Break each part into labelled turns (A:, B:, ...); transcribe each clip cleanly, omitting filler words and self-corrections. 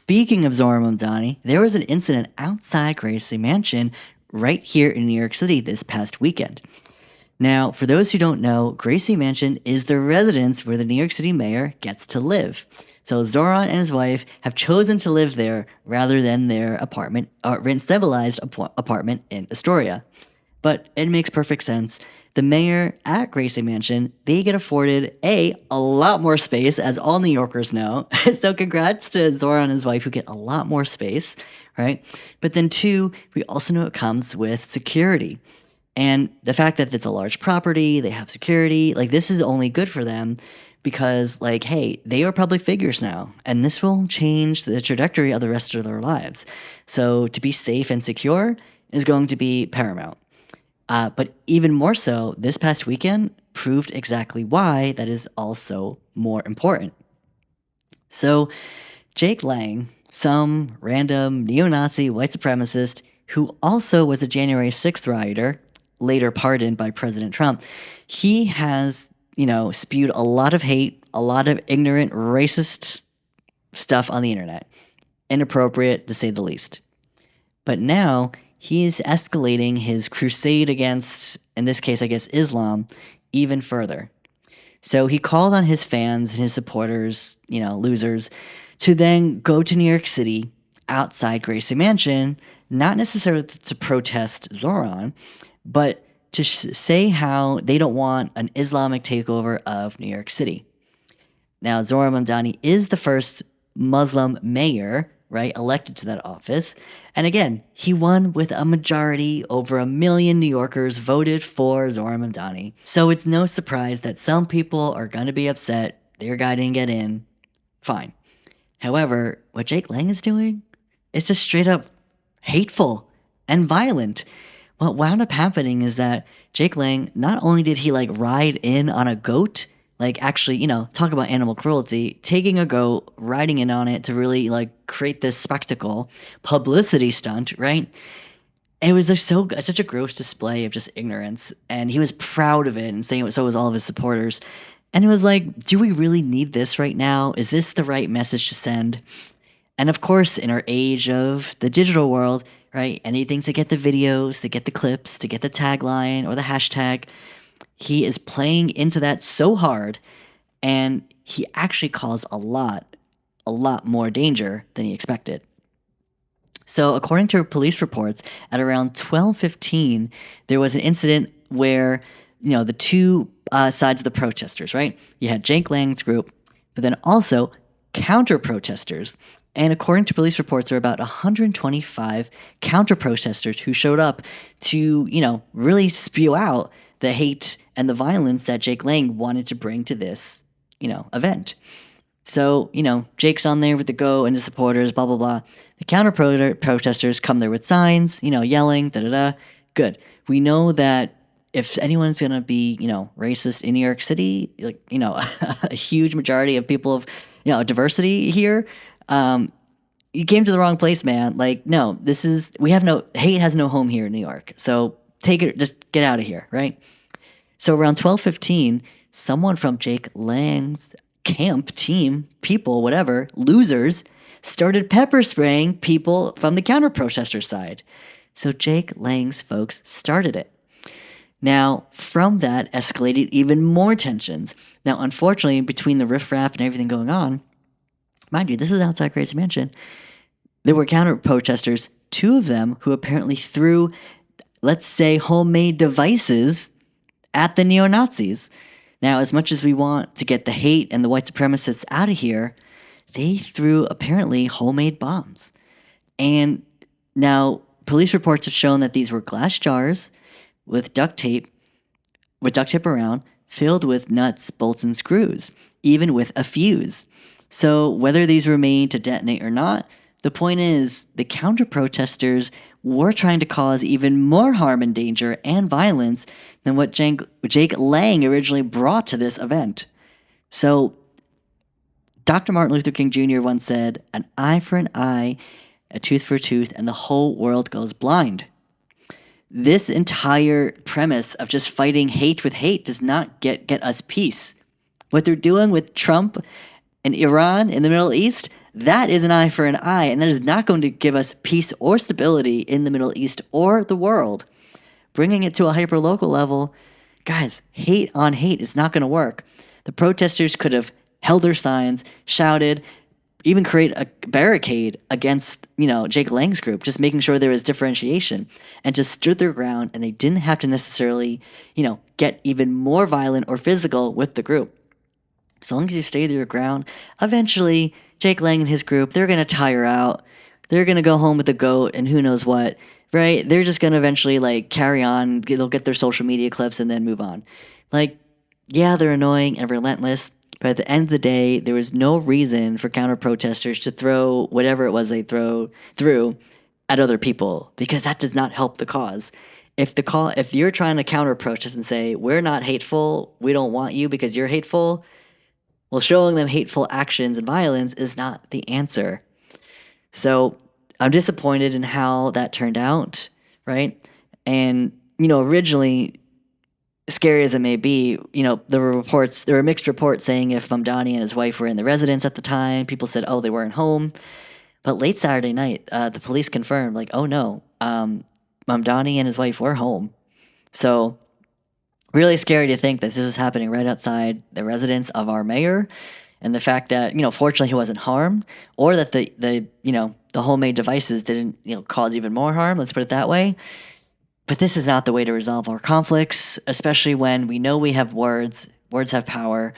A: Speaking of Zora Mamdani, there was an incident outside Gracie Mansion right here in New York City this past weekend. Now, for those who don't know, Gracie Mansion is the residence where the New York City mayor gets to live. So Zoran and his wife have chosen to live there rather than their apartment, or rent-stabilized apartment in Astoria. But it makes perfect sense. The mayor at Gracie Mansion, they get afforded a lot more space, as all New Yorkers know. So congrats to Zora and his wife who get a lot more space, right? But then two, we also know it comes with security. And the fact that it's a large property, they have security, like this is only good for them because, like, hey, they are public figures now, and this will change the trajectory of the rest of their lives. So to be safe and secure is going to be paramount. But even more so, this past weekend proved exactly why that is also more important. So, Jake Lang, some random neo-Nazi white supremacist who also was a January 6th rioter, later pardoned by President Trump, he has, spewed a lot of hate, a lot of ignorant, racist stuff on the internet. Inappropriate, to say the least. But now he's escalating his crusade against, in this case, I guess, Islam, even further. So he called on his fans and his supporters, losers, to then go to New York City outside Gracie Mansion, not necessarily to protest Zoran, but to say how they don't want an Islamic takeover of New York City. Now, Zoran Mamdani is the first Muslim mayor, right, elected to that office. And again, he won with a majority. Over 1 million New Yorkers voted for Zoran Mamdani. So it's no surprise that some people are going to be upset their guy didn't get in. Fine. However, what Jake Lang is doing is just straight up hateful and violent. What wound up happening is that Jake Lang, not only did he ride in on a goat, actually, talk about animal cruelty, taking a goat, riding in on it to really create this spectacle, publicity stunt, right? It was such a gross display of just ignorance, and he was proud of it and saying it, so was all of his supporters. And it was like, do we really need this right now? Is this the right message to send? And of course, in our age of the digital world, right, anything to get the videos, to get the clips, to get the tagline or the hashtag, he is playing into that so hard, and he actually caused a lot more danger than he expected. So according to police reports, at around 12:15, there was an incident where, the two sides of the protesters, right? You had Jake Lang's group, but then also counter-protesters. And according to police reports, there were about 125 counter-protesters who showed up to, really spew out the hate and the violence that Jake Lang wanted to bring to this, event. So, Jake's on there with the go and his supporters, blah, blah, blah. The counter-protesters come there with signs, yelling, da-da-da. Good. We know that if anyone's going to be, racist in New York City, a huge majority of people of, diversity here, you came to the wrong place, man. No, hate has no home here in New York. So just get out of here, right? So around 12:15, someone from Jake Lang's camp team, people, whatever, losers, started pepper spraying people from the counter-protester side. So Jake Lang's folks started it. Now, from that escalated even more tensions. Now, unfortunately, between the riffraff and everything going on, mind you, this was outside Gracie Mansion, there were counter-protesters, two of them who apparently threw, let's say, homemade devices at the neo-Nazis. Now, as much as we want to get the hate and the white supremacists out of here, they threw apparently homemade bombs. And now, police reports have shown that these were glass jars with duct tape around, filled with nuts, bolts, and screws, even with a fuse. So whether these were made to detonate or not, the point is the counter-protesters were trying to cause even more harm and danger and violence than what Jake Lang originally brought to this event. So Dr. Martin Luther King Jr. once said, "An eye for an eye, a tooth for a tooth, and the whole world goes blind." This entire premise of just fighting hate with hate does not get us peace. What they're doing with Trump and Iran in the Middle East, That is an eye for an eye, and that is not going to give us peace or stability in the Middle East or the world. Bringing it to a hyper-local level, guys, hate on hate is not going to work. The protesters could have held their signs, shouted, even create a barricade against, Jake Lang's group, just making sure there was differentiation, and just stood their ground, and they didn't have to necessarily, get even more violent or physical with the group. As long as you stay your ground, eventually Jake Lang and his group, they're going to tire out. They're going to go home with the goat and who knows what, right? They're just going to eventually carry on. They'll get their social media clips and then move on. Yeah, they're annoying and relentless, but at the end of the day, there was no reason for counter protesters to throw whatever it was they threw at other people, because that does not help the cause. If you're trying to counter protest and say, we're not hateful, we don't want you because you're hateful, well, showing them hateful actions and violence is not the answer. So I'm disappointed in how that turned out, right? And, originally, scary as it may be, there were mixed reports saying if Mamdani and his wife were in the residence at the time. People said, oh, they weren't home. But late Saturday night, the police confirmed, oh no, Mamdani and his wife were home. So really scary to think that this was happening right outside the residence of our mayor, and the fact that fortunately he wasn't harmed, or that the homemade devices didn't cause even more harm. Let's put it that way. But this is not the way to resolve our conflicts, especially when we know we have words. Words have power,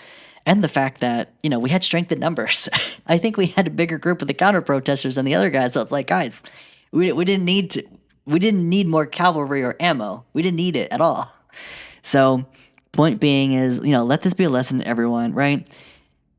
A: and the fact that we had strength in numbers. I think we had a bigger group of the counter protesters than the other guys. So it's guys, we didn't need more cavalry or ammo. We didn't need it at all. So, point being is, let this be a lesson to everyone, right?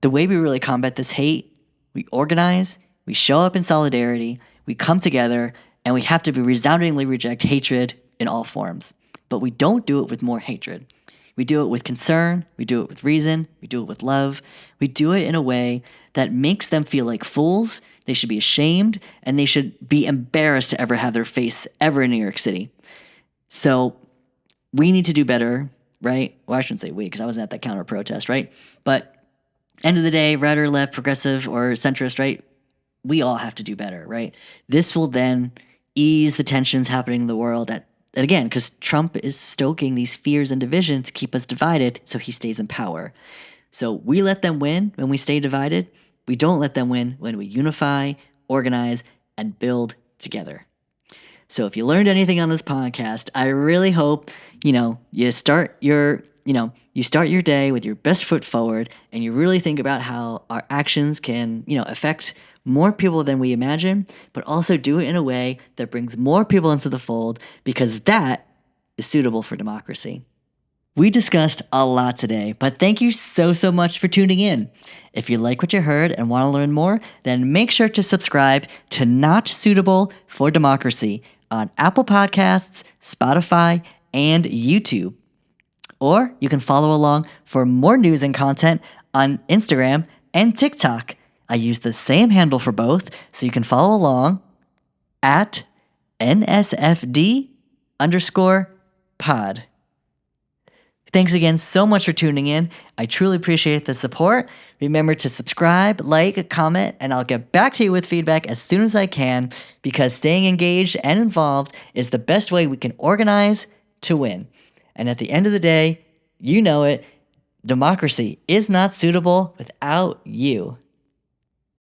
A: The way we really combat this hate, we organize, we show up in solidarity, we come together, and we have to resoundingly reject hatred in all forms. But we don't do it with more hatred. We do it with concern, we do it with reason, we do it with love. We do it in a way that makes them feel like fools, they should be ashamed, and they should be embarrassed to ever have their face ever in New York City. So, we need to do better, right? Well, I shouldn't say we, because I wasn't at that counter protest, right? But end of the day, right or left, progressive or centrist, right? We all have to do better, right? This will then ease the tensions happening in the world and again, because Trump is stoking these fears and divisions to keep us divided so he stays in power. So we let them win when we stay divided. We don't let them win when we unify, organize, and build together. So if you learned anything on this podcast, I really hope, you start your day with your best foot forward, and you really think about how our actions can, affect more people than we imagine, but also do it in a way that brings more people into the fold, because that is suitable for democracy. We discussed a lot today, but thank you so much for tuning in. If you like what you heard and want to learn more, then make sure to subscribe to Not Suitable for Democracy on Apple Podcasts, Spotify, and YouTube. Or you can follow along for more news and content on Instagram and TikTok. I use the same handle for both, so you can follow along at NSFD_pod. Thanks again so much for tuning in. I truly appreciate the support. Remember to subscribe, like, comment, and I'll get back to you with feedback as soon as I can, because staying engaged and involved is the best way we can organize to win. And at the end of the day, you know it, democracy is not suitable without you.